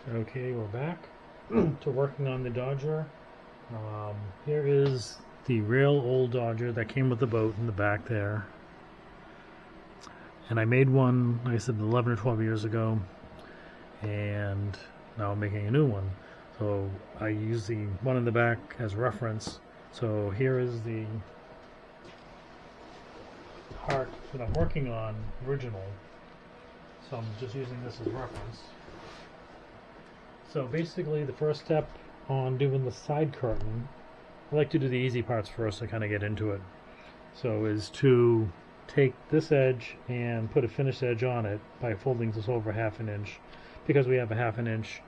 Okay, we're back to working on the Dodger. Here is the real old Dodger that came with the boat in the back there. And I made one, like I said, 11 or 12 years ago, and now I'm making a new one. So I use the one in the back as reference. So here is the part that I'm working on, original. So I'm just using this as reference. So basically the first step on doing the side curtain, I like to do the easy parts first to kind of get into it. So is to take this edge and put a finished edge on it by folding this over 1/2 inch, because we have a 1/2 inch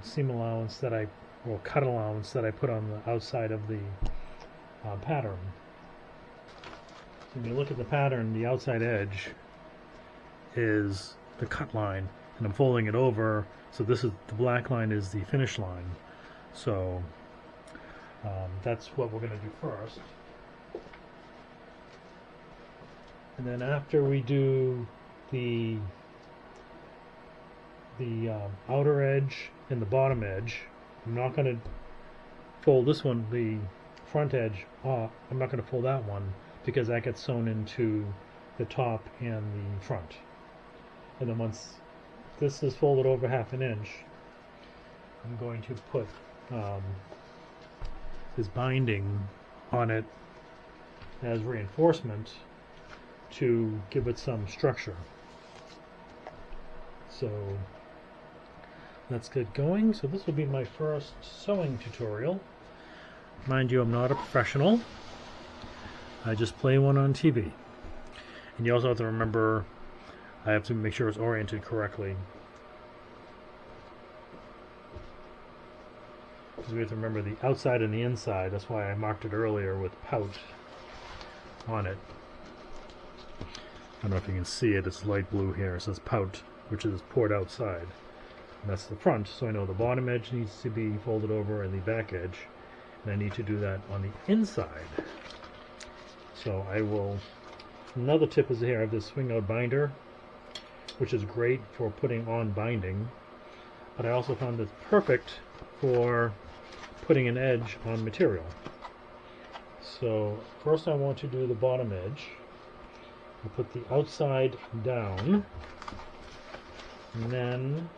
seam allowance that or cut allowance that I put on the outside of the pattern. So when you look at the pattern, the outside edge is the cut line, and I'm folding it over, so this is the black line is the finish line. So that's what we're going to do first. And then after we do the outer edge and the bottom edge, I'm not going to fold this one, the front edge, I'm not going to fold that one because that gets sewn into the top and the front. And then once this is folded over 1/2 inch, I'm going to put this binding on it as reinforcement to give it some structure. So let's get going. So this will be my first sewing tutorial. Mind you, I'm not a professional. I just play one on TV. And you also have to remember, I have to make sure it's oriented correctly. Because we have to remember the outside and the inside. That's why I marked it earlier with pout on it. I don't know if you can see it, it's light blue here. It says pout, which is poured outside. And that's the front, so I know the bottom edge needs to be folded over and the back edge. And I need to do that on the inside. So I will, another tip is here, I have this swing out binder, which is great for putting on binding. But I also found it's perfect for putting an edge on material. So first I want to do the bottom edge. I put the outside down, and then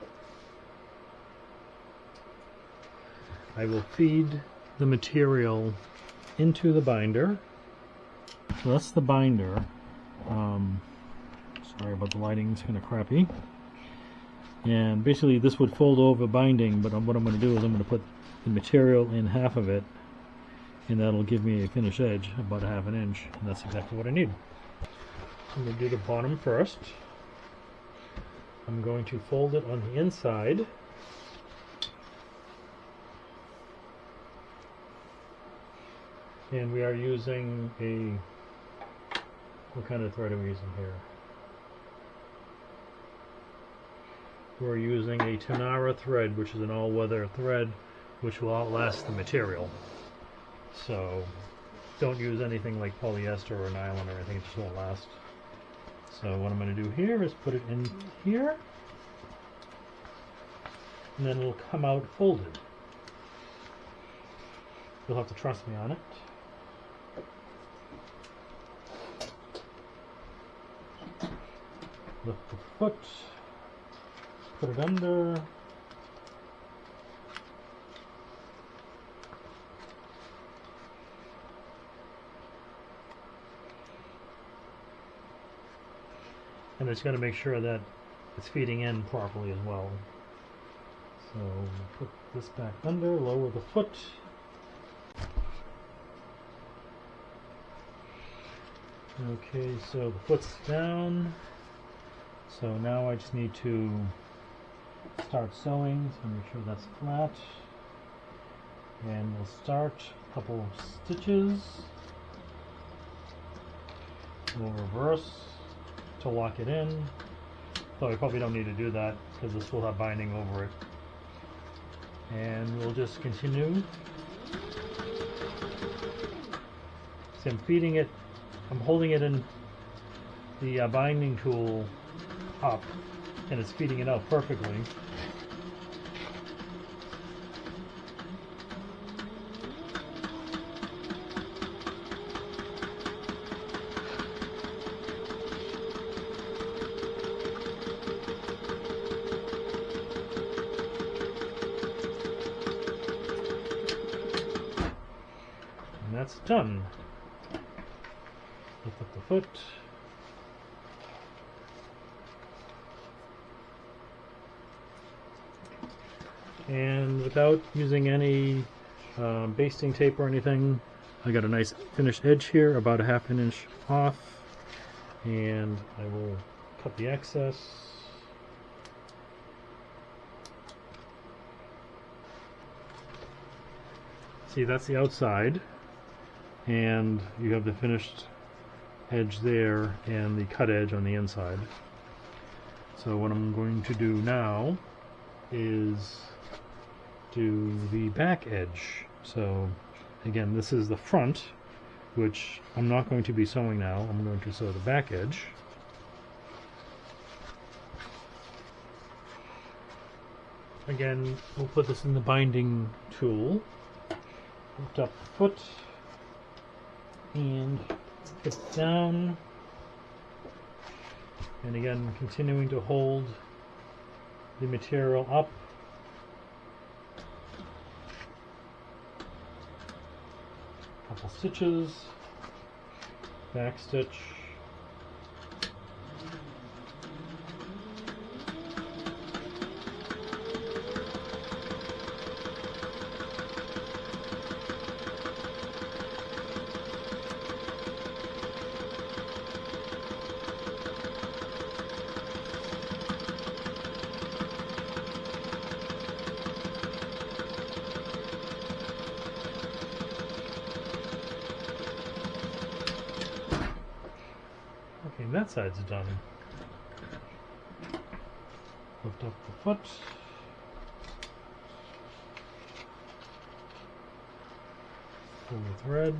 I will feed the material into the binder. So that's the binder. Sorry about the lighting, it's kind of crappy. And basically this would fold over binding, but what I'm going to do is I'm going to put the material in half of it, and that'll give me a finished edge about 1/2 inch, and that's exactly what I need. I'm going to do the bottom first. I'm going to fold it on the inside. And we are using what kind of thread are we using here? We're using a Tanara thread, which is an all-weather thread, which will outlast the material. So don't use anything like polyester or nylon or anything, it just won't last. So what I'm going to do here is put it in here, and then it'll come out folded. You'll have to trust me on it. Lift the foot, put it under, and it's going to make sure that it's feeding in properly as well. So put this back under, lower the foot. Okay, so the foot's down. So now I just need to start sewing, so make sure that's flat. And we'll start a couple stitches. We'll reverse to lock it in. Though I probably don't need to do that because this will have binding over it. And we'll just continue. So I'm feeding it, I'm holding it in the binding tool up, and it's feeding it out perfectly. done. Lift up the foot. And without using any basting tape or anything, I got a nice finished edge here, about a ½ inch off, and I will cut the excess. See, that's the outside, and you have the finished edge there and the cut edge on the inside. So what I'm going to do now is do the back edge. So again, this is the front, which I'm not going to be sewing now. I'm going to sew the back edge. Again, we'll put this in the binding tool. Lift up the foot and get down. And again, continuing to hold the material up. Couple stitches, back stitch, that side's done. Lift up the foot. Pull the thread.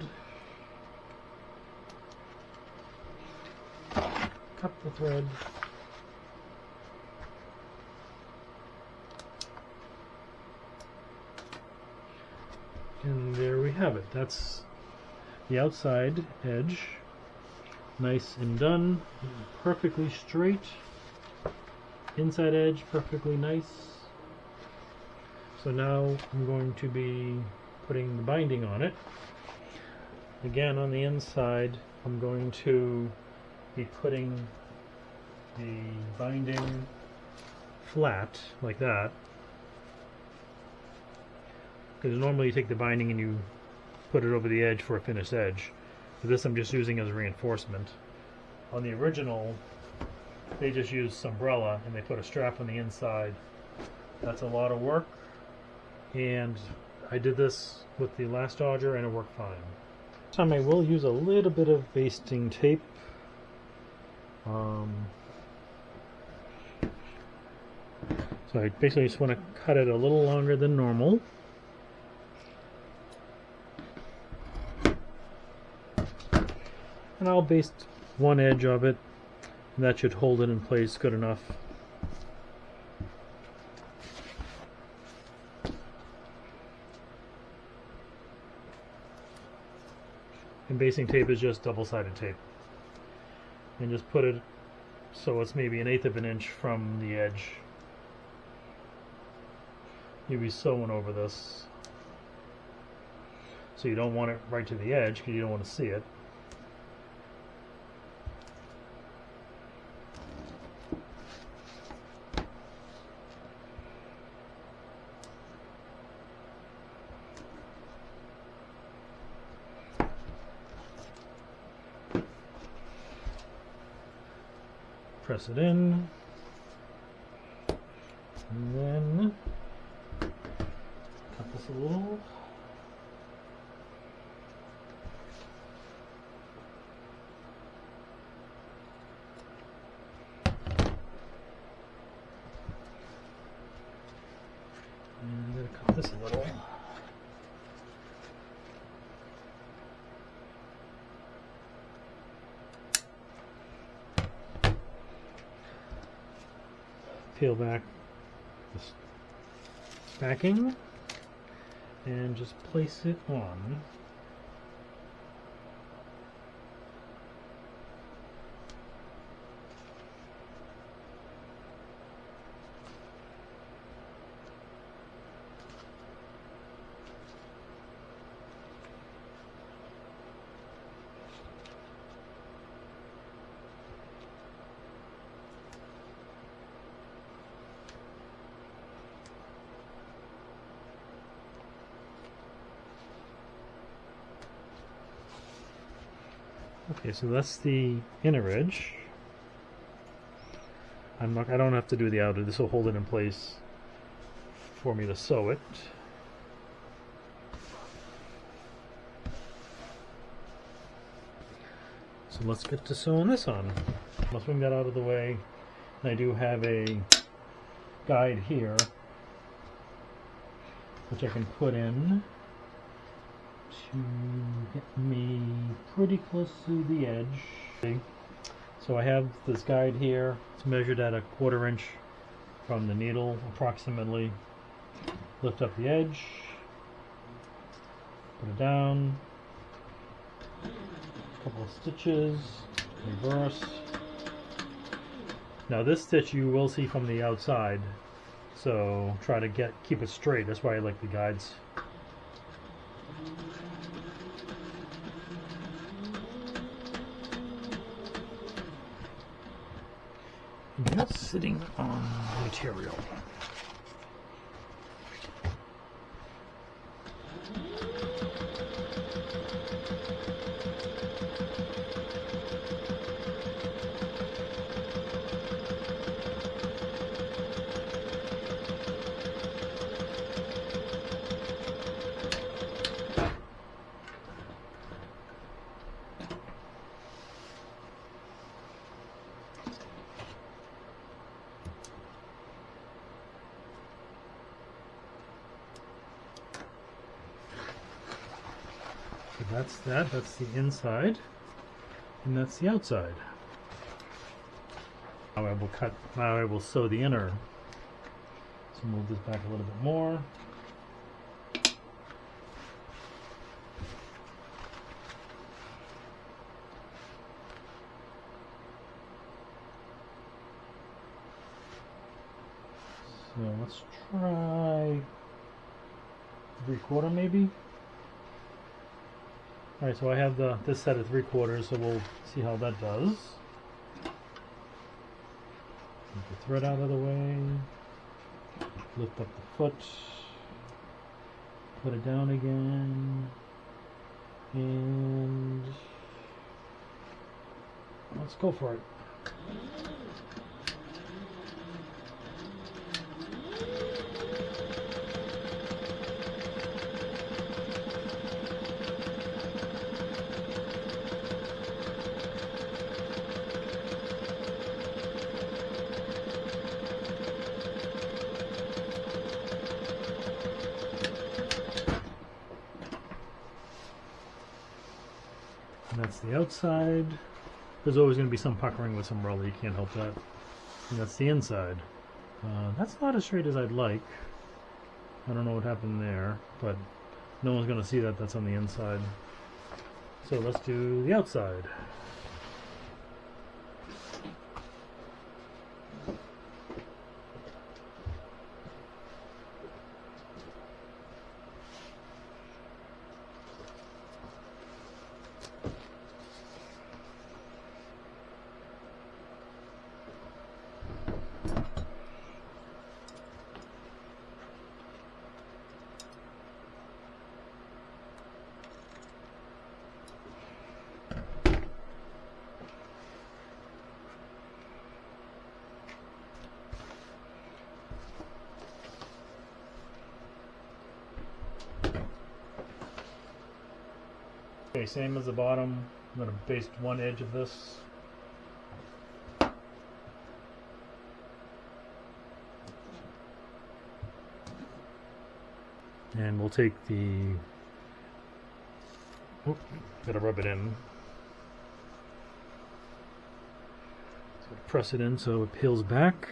Cut the thread. And there we have it. That's the outside edge. Nice and done, perfectly straight, inside edge perfectly nice. So now I'm going to be putting the binding on it. Again, on the inside I'm going to be putting the binding flat like that, because normally you take the binding and you put it over the edge for a finished edge. For this I'm just using as a reinforcement. On the original, they just used umbrella and they put a strap on the inside. That's a lot of work, and I did this with the last Dodger and it worked fine. This time I will use a little bit of basting tape. So I basically just want to cut it a little longer than normal. And I'll baste one edge of it, and that should hold it in place good enough. And basting tape is just double-sided tape. And just put it so it's maybe 1/8 of an inch from the edge. You'll be sewing over this. So you don't want it right to the edge because you don't want to see it. Press it in, and then cut this a little. And I'm going to cut this a little. Peel back this backing and just place it on. Okay, so that's the inner edge. I don't have to do the outer. This will hold it in place for me to sew it. So let's get to sewing this on. Let's bring that out of the way. And I do have a guide here, which I can put in to get me pretty close to the edge. So I have this guide here. It's measured at 1/4 inch from the needle approximately. Lift up the edge, put it down, a couple of stitches, reverse. Now this stitch you will see from the outside, so try to keep it straight. That's why I like the guides. And that's sitting on the material. So that's the inside, and that's the outside. Now I will sew the inner. So move this back a little bit more. So let's try 3/4 maybe. Alright, so I have this set at 3/4, so we'll see how that does. Get the thread out of the way, lift up the foot, put it down again, and let's go for it. And that's the outside. There's always going to be some puckering with some roller, you can't help that. And that's the inside. That's not as straight as I'd like. I don't know what happened there, but no one's going to see that that's on the inside. So let's do the outside. Okay, same as the bottom. I'm going to baste one edge of this. And we'll take the... Oop, gotta rub it in. So press it in so it peels back.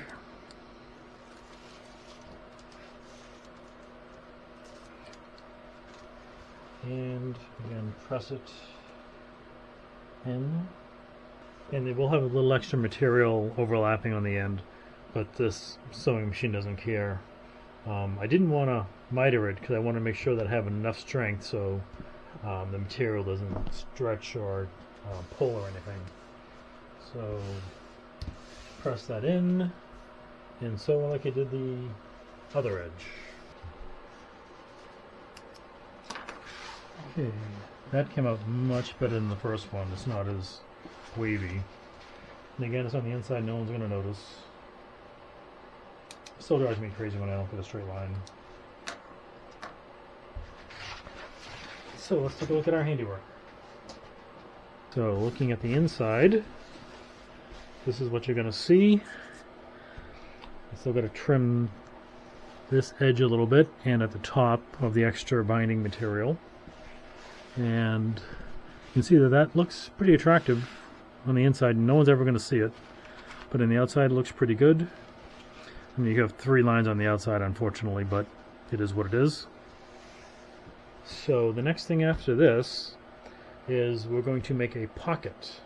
And again, press it in, and it will have a little extra material overlapping on the end, but this sewing machine doesn't care. I didn't want to miter it because I want to make sure that I have enough strength so the material doesn't stretch or pull or anything. So press that in and sew like I did the other edge. Okay, that came out much better than the first one. It's not as wavy. And again, it's on the inside, no one's going to notice. Still drives me crazy when I don't get a straight line. So let's take a look at our handiwork. So looking at the inside, this is what you're going to see. I still got to trim this edge a little bit and at the top of the extra binding material. And you can see that that looks pretty attractive on the inside. No one's ever going to see it, but on the outside it looks pretty good. I mean, you have 3 lines on the outside, unfortunately, but it is what it is. So the next thing after this is we're going to make a pocket.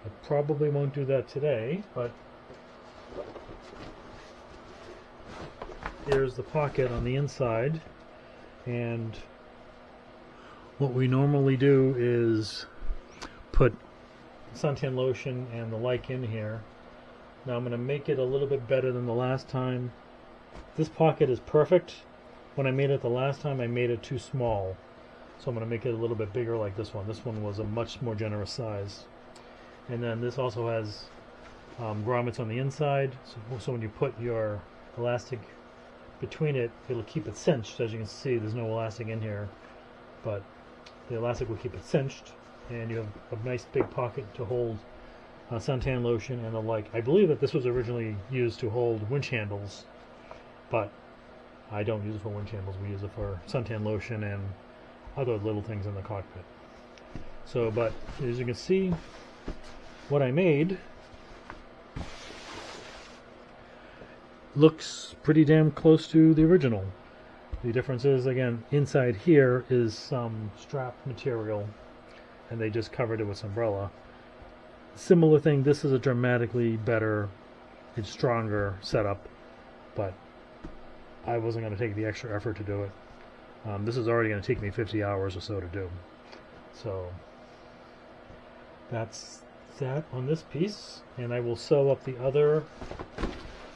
I probably won't do that today, but here's the pocket on the inside. And what we normally do is put suntan lotion and the like in here. Now I'm going to make it a little bit better than the last time. This pocket is perfect. When I made it the last time, I made it too small. So I'm going to make it a little bit bigger like this one. This one was a much more generous size. And then this also has grommets on the inside. So when you put your elastic between it, it'll keep it cinched. As you can see, there's no elastic in here, but the elastic will keep it cinched. And you have a nice big pocket to hold suntan lotion and the like. I believe that this was originally used to hold winch handles, but I don't use it for winch handles. We use it for suntan lotion and other little things in the cockpit. So, but as you can see, what I made looks pretty damn close to the original. The difference is, again, inside here is some strap material, and they just covered it with umbrella. Similar thing, this is a dramatically better, it's stronger setup, but I wasn't going to take the extra effort to do it. This is already going to take me 50 hours or so to do. So that's that on this piece, and I will sew up the other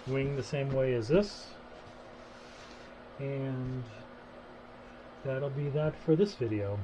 wing the same way as this, and that'll be that for this video.